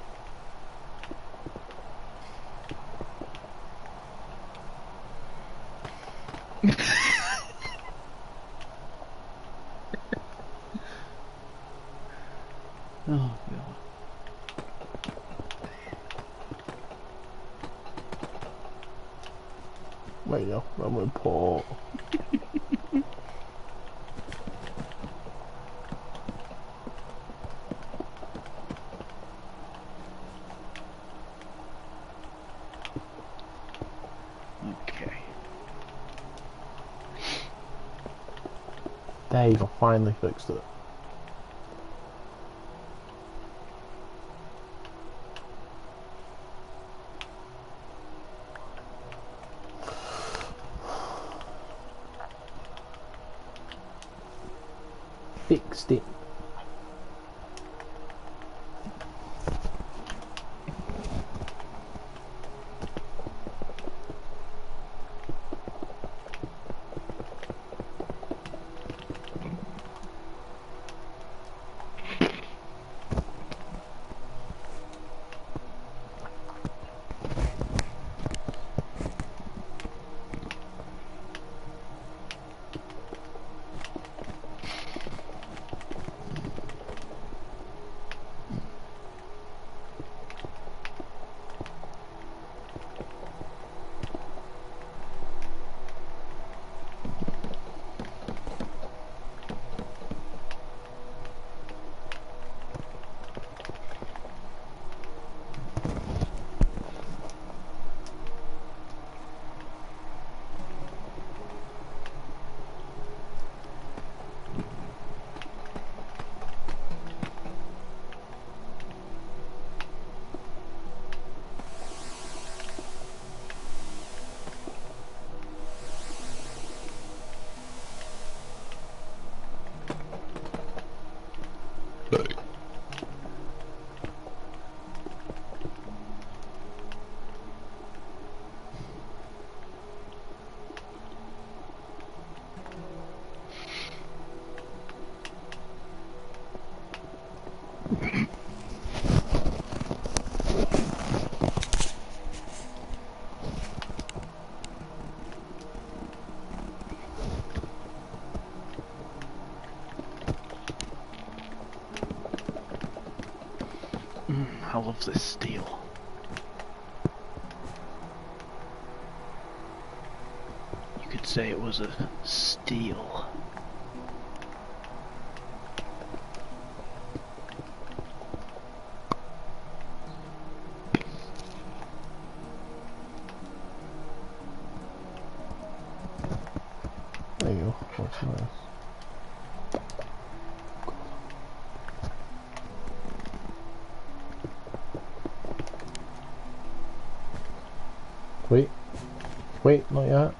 Oh god. There you go. Then we put. Okay. There you go. Finally fixed it. Fixed it. I love this steel. You could say it was a steal. There you go. That's nice. Wait. Wait, not yet.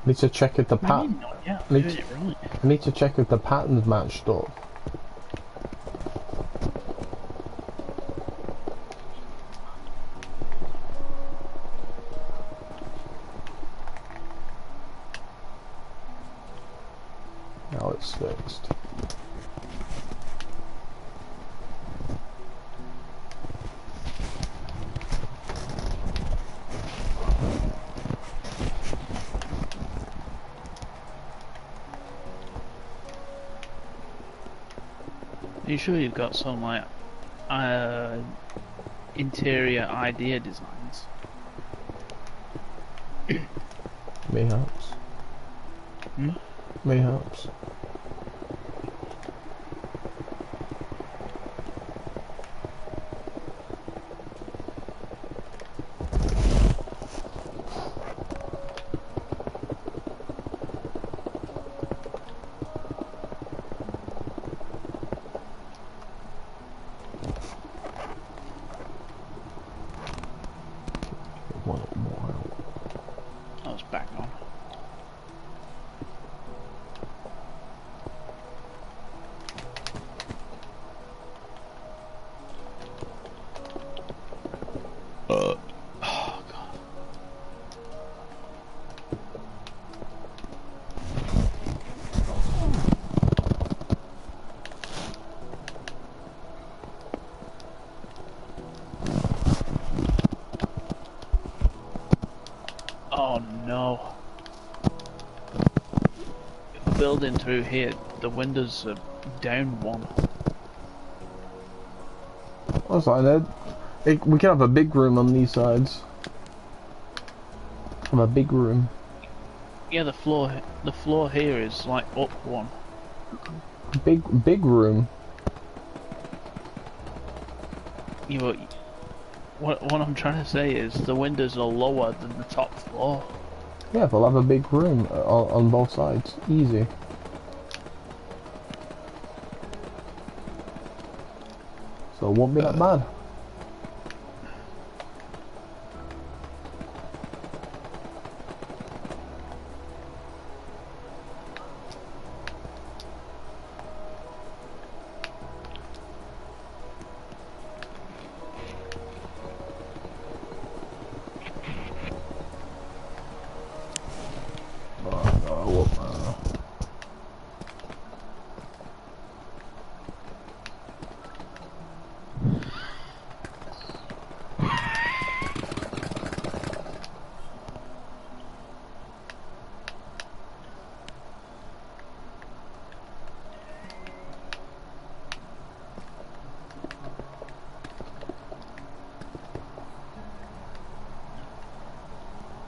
Need to check if the pattern. Not yet. I need Did it right. I need to check if the patterns matched up. Now it's fixed. Are you sure you've got some like interior idea designs? Mayhaps. Hmm? Mayhaps. building through here, the windows are down one. That's fine. We can have a big room on these sides. Have a big room. Yeah, the floor here is like up one. Big room. You know, what I'm trying to say is the windows are lower than the top floor. Yeah, they'll have a big room on both sides. Easy. So it won't be that bad.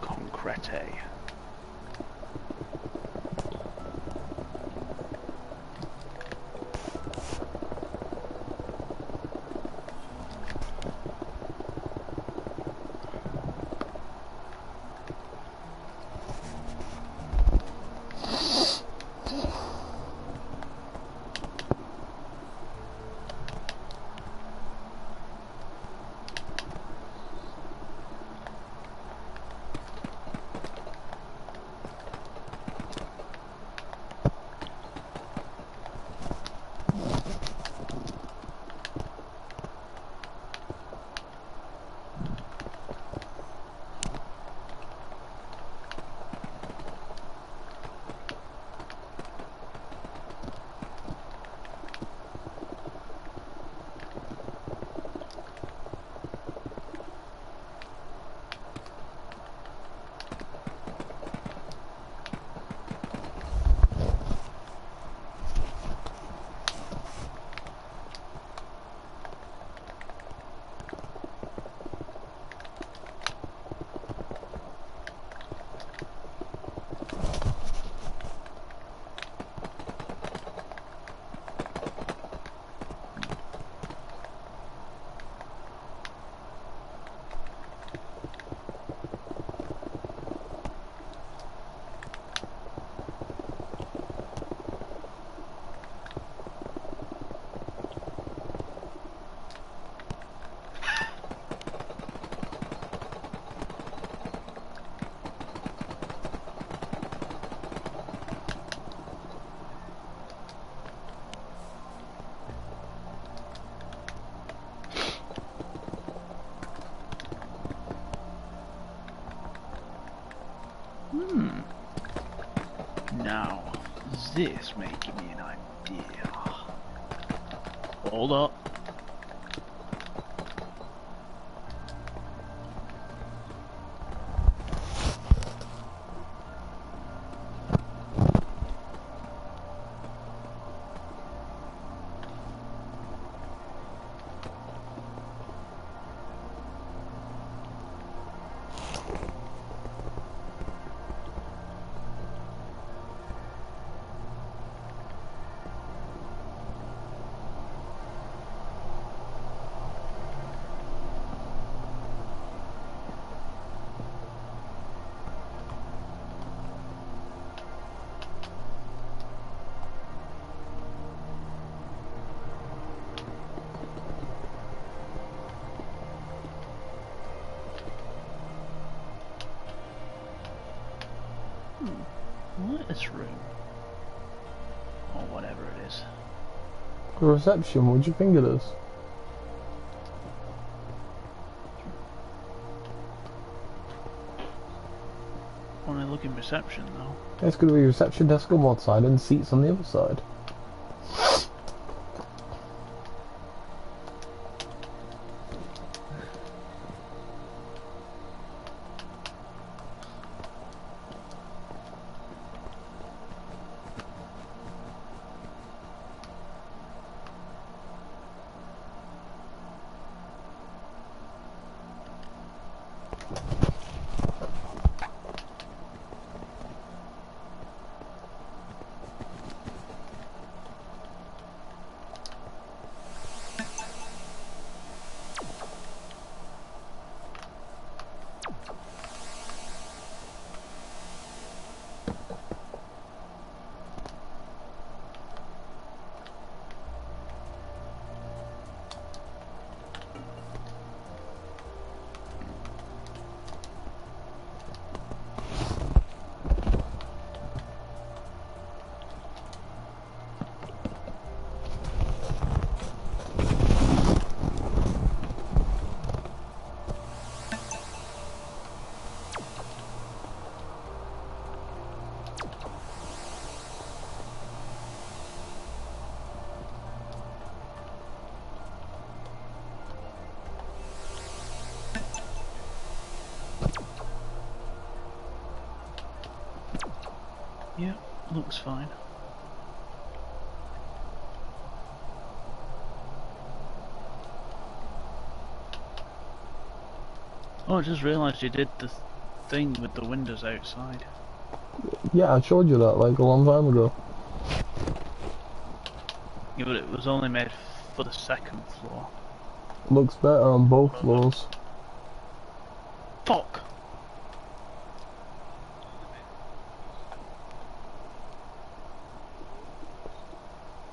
Concrete. Now, this may give me an idea. Hold up. This room, or whatever it is. The reception, what do you think it is? When I look in reception, though. It's going to be a reception desk on one side and seats on the other side. looks fine. Oh, I just realised you did the thing with the windows outside. Yeah, I showed you that like a long time ago. Yeah, but it was only made for the second floor. Looks better on both floors. Fuck!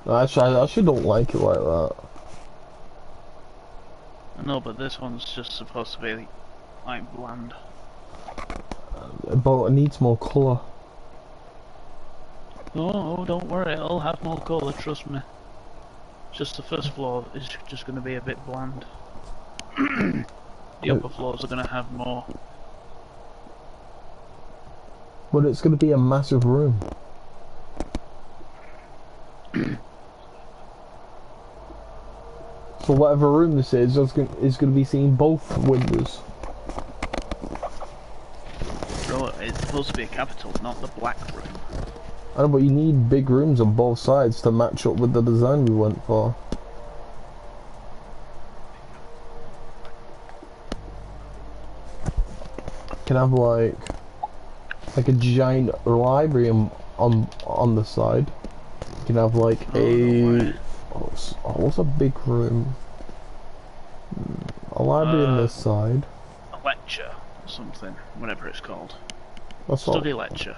Actually, I actually don't like it like that. I know, but this one's just supposed to be like bland. But it needs more colour. Oh, don't worry, it'll have more colour, trust me. Just the first floor is just going to be a bit bland. The upper floors are going to have more. But it's going to be a massive room. So whatever room this is going to be seeing both windows. Bro, it's supposed to be a capital, not the black room. I know, but you need big rooms on both sides to match up with the design we went for. Can have like a giant library on the side. You can have like what's a big room? A library on this side. A lecture or something, whatever it's called. That's Study lecture.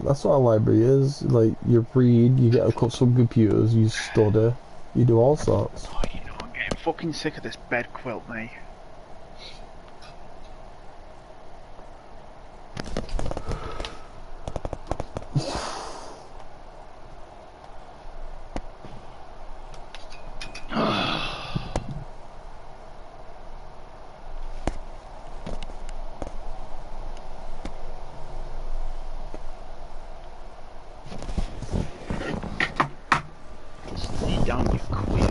That's what a library is. Like, you read, you get some computers, you study, you do all sorts. Oh, you know, I'm getting fucking sick of this bed quilt, mate. Lay down, you queer.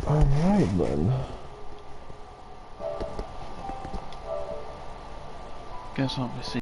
Alright then. Guess what we see.